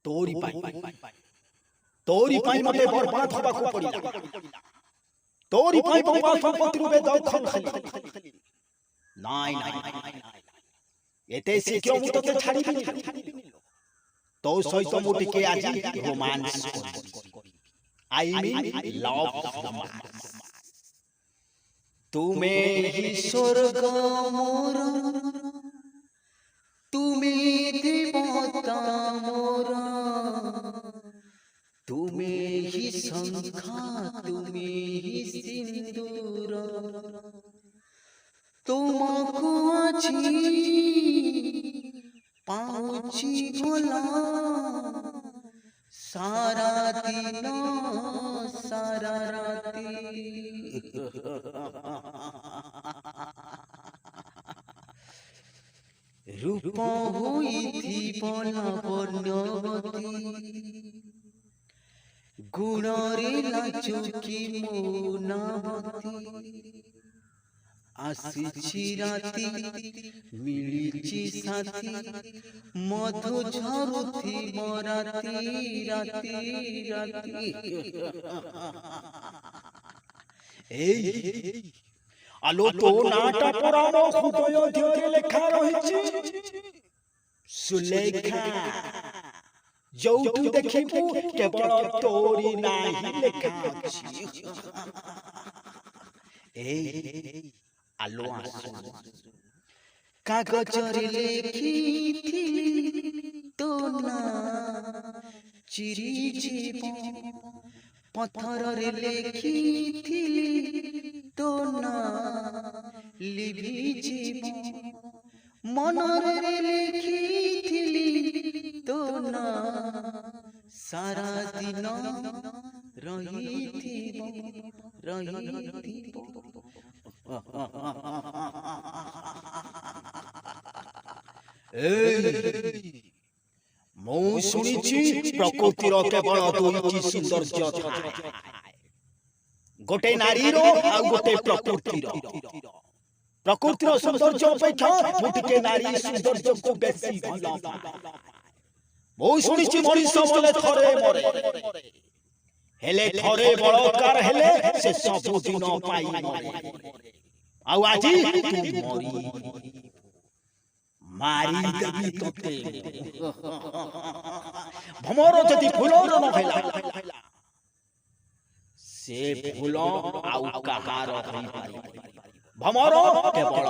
तोरी पाई मते बर्बाद होबाकू पड़िला तोरी पाई बाबा संपत्ति रूपे दखल खाली नाई एते से क्यों मु तते छाड़िबिनी तो सहित मु टिके आजी romance I mean love romance तुमे ही स्वर्ग मोर तुमे देवता मोर तुमे ही शंखा तुमे ही सिंदूर तुमको आजी पाउची भोला सारा दिन सारा राती रूप हुई थी बोला वर्णवती गुणरे लाचुकी मोनावती आसिछि राती मिलिछि साथी मधु झरुथि मराती राती राती आलो तो नाटा पुरानो हृदय ध्येय लेखा रहिछि सुलेखा जोटु देखिबु केवल तोरी नाही लेखा अछि आलो आसु कागज रे लिखिथिली तो ना चिरी जीव पत्थर रे लिखिथिली तो ना लिभि जीव मन रे लिखिथिली तो ना सारा दिन रहिथिब मु शुणिछि प्रकृतिर केवल दुईटी सौंदर्य थाए गोटे नारीर आ गोटे प्रकृतिर प्रकृतिर सौंदर्य अपेक्षा मुटिके नारी सौंदर्य को बेसी भल पाए मु शुणिछि मनीष बोले थरे मरे हेले थरे बळकार हेले से सब दिन पाई मरे आउ आजी तू मरी मारी देबी तोते भमर जदि फुलर न भैला से फूल आउ कहार होई पारी भमर केवल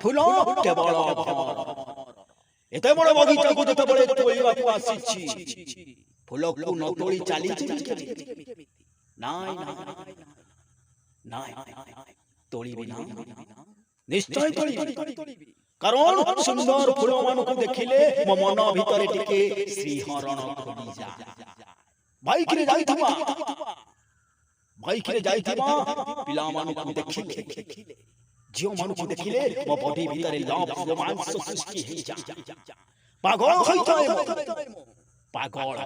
फूल केवल भमर एते बड़ बगीचा को जते बड़े तोलिबा को आसीछि फूल को न तोली चाली नाय तोली बिना निश्चय तोली कारण सुंदर फूल मान को देखिले मो मन भितरे टिके श्रीहरण खोली जा बाइक रे जाइथिबा पिला मान को देखिले जियो मान को देखिले मो बॉडी भितरे लव रोमांस सृष्टि हे जा पागल होई जाए पागल